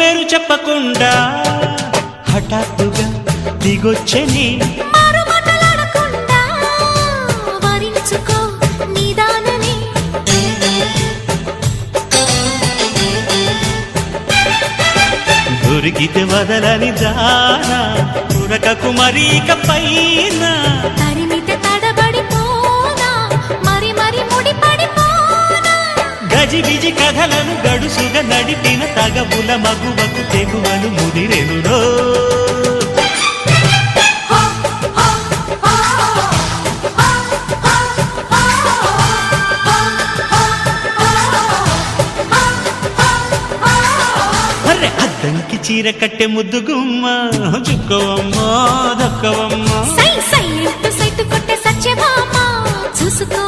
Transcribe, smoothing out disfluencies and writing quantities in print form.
పేరు చెప్పకుండా హఠాత్తుగా దిగొచ్చని దొరికితే వదలని దానా ఉరకకు మరీక పైన తరిమితే తడబడిపోనా మరి మరి ముడిపడిపోనా గజిబిజి కథలను గడుసుగా నడిపిన తగవుల మగువకు తెగువలు ముదిరెనురో అద్దంకి చీర కట్టె ముద్దు గుమ్మ చుక్కవమ్మా దక్కవమ్మా సై సై సైట్ కొట్టే సత్యభామ చూసుకో